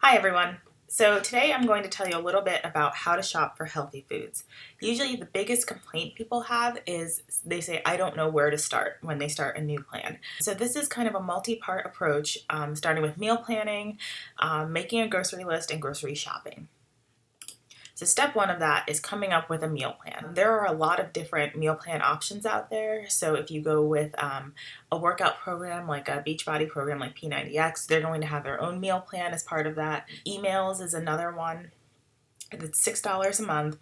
Hi everyone. So today I'm going to tell you a little bit about how to shop for healthy foods. Usually the biggest complaint people have is they say, I don't know where to start when they start a new plan. So this is kind of a multi-part approach, starting with meal planning, making a grocery list, and grocery shopping. So step one of that is coming up with a meal plan. There are a lot of different meal plan options out there. So if you go with a workout program like a Beachbody program like P90X, they're going to have their own meal plan as part of that. Emails is another one. It's $6 a month.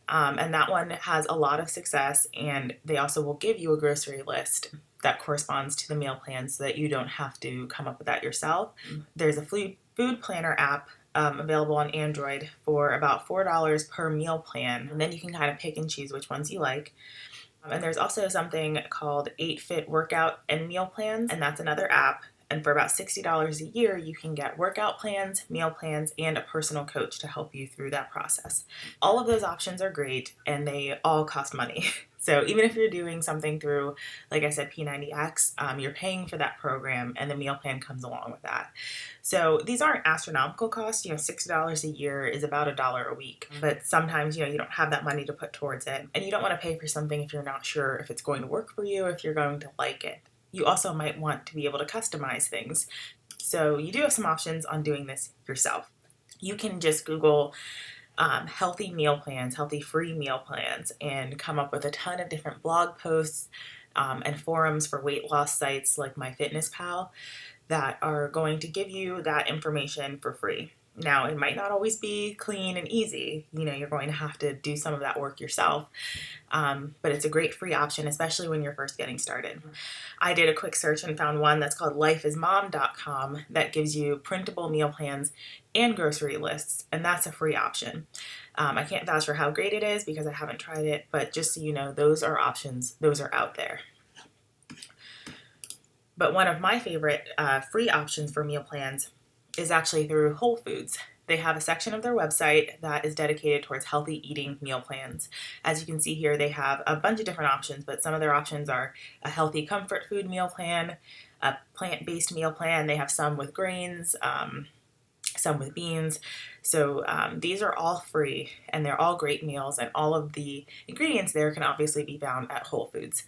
And that one has a lot of success, and they also will give you a grocery list that corresponds to the meal plan so that you don't have to come up with that yourself. There's a food planner app available on Android for about $4 per meal plan, and then you can kind of pick and choose which ones you like. And there's also something called 8Fit Workout and Meal Plans, and that's another app. And for about $60 a year, you can get workout plans, meal plans, and a personal coach to help you through that process. All of those options are great, and they all cost money. So even if you're doing something through, like I said, P90X, you're paying for that program, and the meal plan comes along with that. So these aren't astronomical costs. $60 a year is about $1 a week. But sometimes, you don't have that money to put towards it, and you don't want to pay for something if you're not sure if it's going to work for you, if you're going to like it. You also might want to be able to customize things. So you do have some options on doing this yourself. You can just Google healthy meal plans, healthy free meal plans, and come up with a ton of different blog posts and forums for weight loss sites like MyFitnessPal that are going to give you that information for free. Now, it might not always be clean and easy. You're going to have to do some of that work yourself. But it's a great free option, especially when you're first getting started. I did a quick search and found one that's called lifeismom.com that gives you printable meal plans and grocery lists, and that's a free option. I can't vouch for how great it is because I haven't tried it, but just so you know, those are options. Those are out there. But one of my favorite free options for meal plans is actually through Whole Foods. They have a section of their website that is dedicated towards healthy eating meal plans. As you can see here, they have a bunch of different options, but some of their options are a healthy comfort food meal plan, a plant-based meal plan. They have some with grains, some with beans. So these are all free, and they're all great meals, and all of the ingredients there can obviously be found at Whole Foods.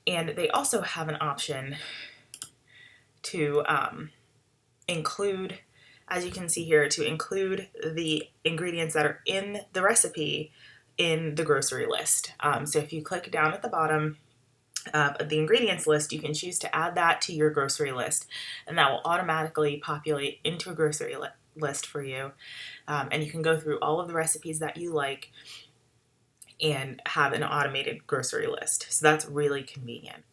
And they also have an option to include, as you can see here, to include the ingredients that are in the recipe in the grocery list. So if you click down at the bottom of the ingredients list, you can choose to add that to your grocery list, and that will automatically populate into a grocery list for you. And you can go through all of the recipes that you like and have an automated grocery list. So that's really convenient.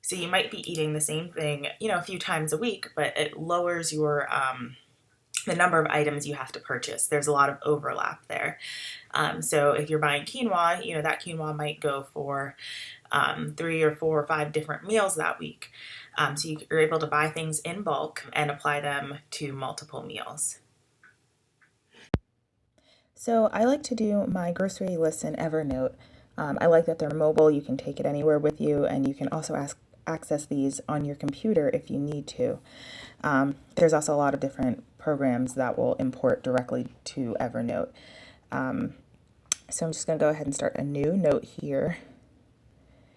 So you might be eating the same thing, a few times a week, but it lowers your the number of items you have to purchase. There's a lot of overlap there. So if you're buying quinoa, that quinoa might go for 3 or 4 or 5 different meals that week. So you're able to buy things in bulk and apply them to multiple meals. So I like to do my grocery lists in Evernote. I like that they're mobile. You can take it anywhere with you, and you can also access these on your computer if you need to. There's also a lot of different programs that will import directly to Evernote. So I'm just going to go ahead and start a new note here.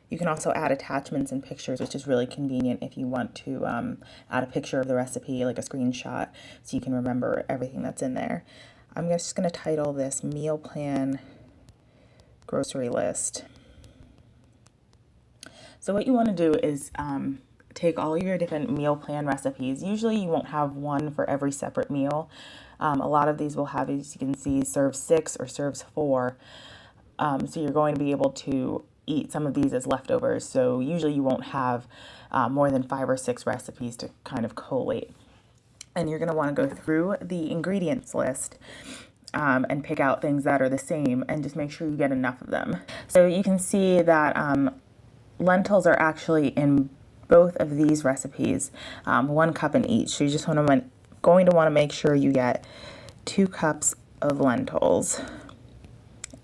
You can also add attachments and pictures, which is really convenient if you want to add a picture of the recipe, like a screenshot, so you can remember everything that's in there. I'm just going to title this Meal Plan Grocery List. So what you want to do is take all of your different meal plan recipes. Usually you won't have one for every separate meal. A lot of these will have, as you can see, serves 6 or serves 4. So you're going to be able to eat some of these as leftovers. So usually you won't have more than 5 or 6 recipes to kind of collate. And you're going to want to go through the ingredients list and pick out things that are the same and just make sure you get enough of them. So you can see that lentils are actually in both of these recipes, 1 cup in each. So you just going to want to make sure you get 2 cups of lentils.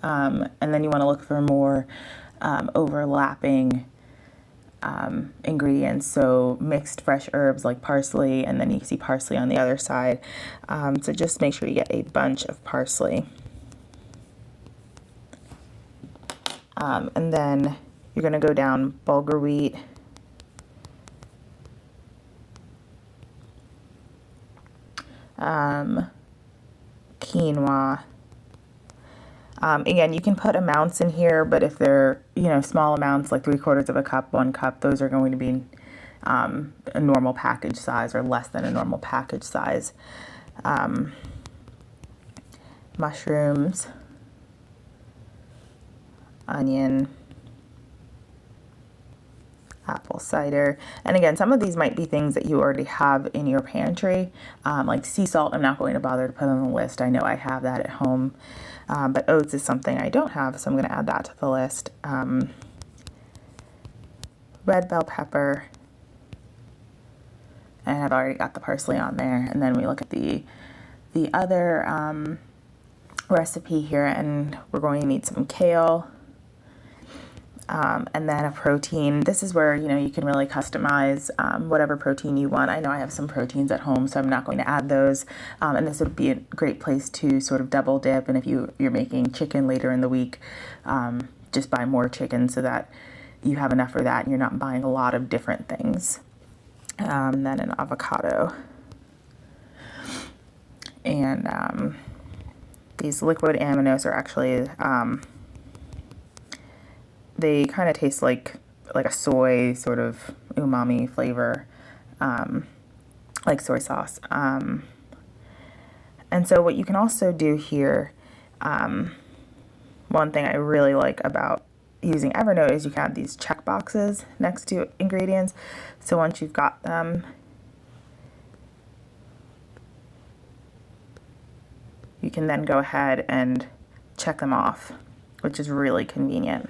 And then you want to look for more overlapping ingredients. So mixed fresh herbs like parsley, and then you see parsley on the other side. So just make sure you get a bunch of parsley. And then you're going to go down bulgur wheat, quinoa. Again, you can put amounts in here, but if they're, small amounts like 3/4 of a cup, 1 cup, those are going to be a normal package size or less than a normal package size. Mushrooms, onion, apple cider. And again, some of these might be things that you already have in your pantry, like sea salt. I'm not going to bother to put on the list. I know I have that at home. But oats is something I don't have, so I'm going to add that to the list. Red bell pepper, and I've already got the parsley on there. And then we look at the other recipe here, and we're going to need some kale, and then a protein. This is where, you can really customize whatever protein you want. I know I have some proteins at home, so I'm not going to add those. And this would be a great place to sort of double dip. And if you're making chicken later in the week, just buy more chicken so that you have enough for that and you're not buying a lot of different things. And then an avocado. And these liquid aminos are actually, they kind of taste like a soy sort of umami flavor, like soy sauce. And so what you can also do here, one thing I really like about using Evernote is you can add these check boxes next to ingredients. So once you've got them, you can then go ahead and check them off, which is really convenient.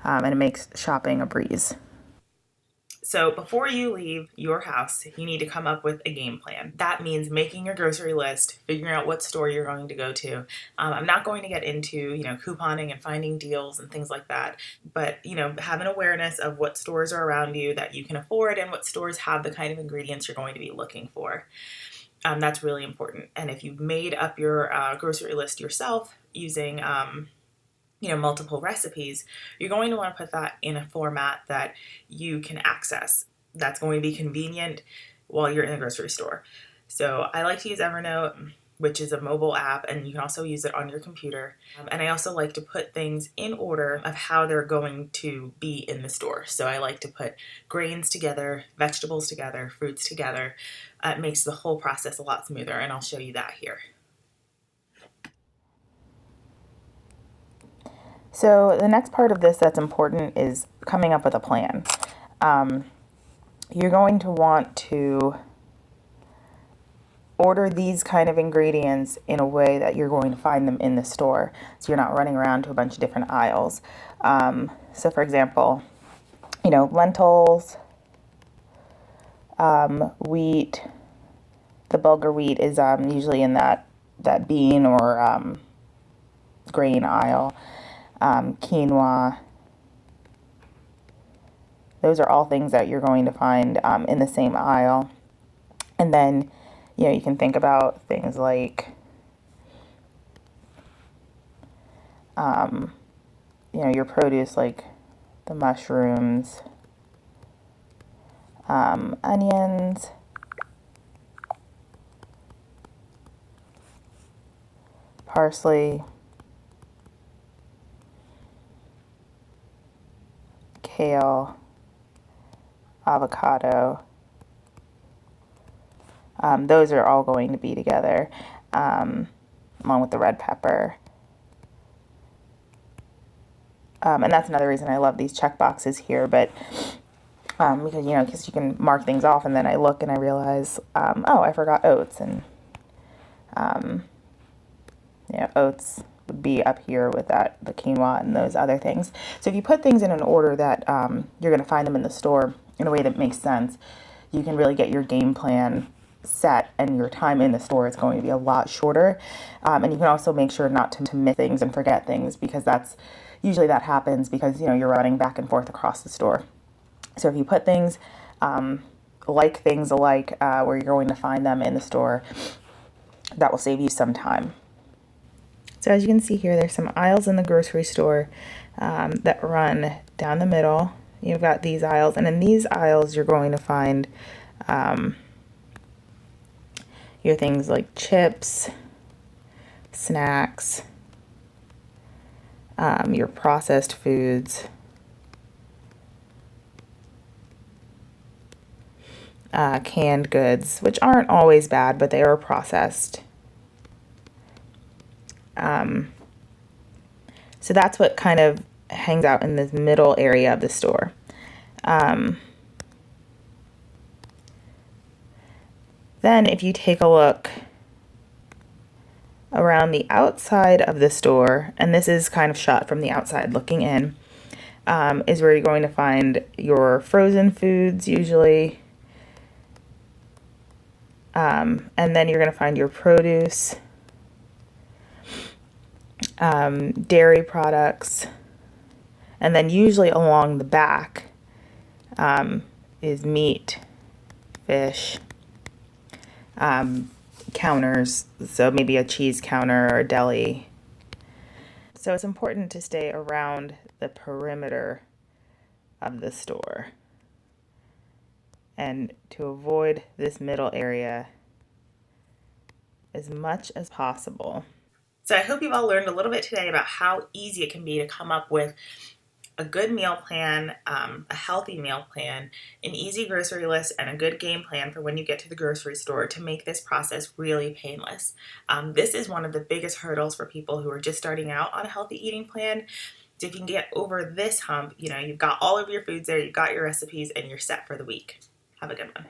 And it makes shopping a breeze. So before you leave your house, you need to come up with a game plan. That means making your grocery list, figuring out what store you're going to go to. I'm not going to get into, couponing and finding deals and things like that, but, have an awareness of what stores are around you that you can afford and what stores have the kind of ingredients you're going to be looking for. That's really important. And if you've made up your grocery list yourself using multiple recipes, you're going to want to put that in a format that you can access. That's going to be convenient while you're in the grocery store. So I like to use Evernote, which is a mobile app, and you can also use it on your computer. And I also like to put things in order of how they're going to be in the store. So I like to put grains together, vegetables together, fruits together. It makes the whole process a lot smoother, and I'll show you that here. So the next part of this that's important is coming up with a plan. You're going to want to order these kind of ingredients in a way that you're going to find them in the store, so you're not running around to a bunch of different aisles. So for example, lentils, wheat. The bulgur wheat is usually in that bean or grain aisle. Quinoa. Those are all things that you're going to find in the same aisle. And then, you can think about things like, your produce, like the mushrooms, onions, parsley, kale, avocado. Those are all going to be together, along with the red pepper. And that's another reason I love these check boxes here, but because you can mark things off, and then I look and I realize, oh, I forgot oats, and oats would be up here with the quinoa and those other things. So if you put things in an order that you're going to find them in the store in a way that makes sense, you can really get your game plan set, and your time in the store is going to be a lot shorter. And you can also make sure not to miss things and forget things, because that happens because you're running back and forth across the store. So if you put things things alike where you're going to find them in the store, that will save you some time. So as you can see here, there's some aisles in the grocery store that run down the middle. You've got these aisles, and in these aisles you're going to find your things like chips, snacks, your processed foods, canned goods, which aren't always bad, but they are processed. So that's what kind of hangs out in this middle area of the store. Then if you take a look around the outside of the store, and this is kind of shot from the outside looking in, is where you're going to find your frozen foods usually. And then you're going to find your produce, dairy products, and then usually along the back is meat, fish, counters, so maybe a cheese counter or a deli. So it's important to stay around the perimeter of the store and to avoid this middle area as much as possible. So I hope you've all learned a little bit today about how easy it can be to come up with a good meal plan, a healthy meal plan, an easy grocery list, and a good game plan for when you get to the grocery store to make this process really painless. This is one of the biggest hurdles for people who are just starting out on a healthy eating plan. So if you can get over this hump, you've got all of your foods there, you've got your recipes, and you're set for the week. Have a good one.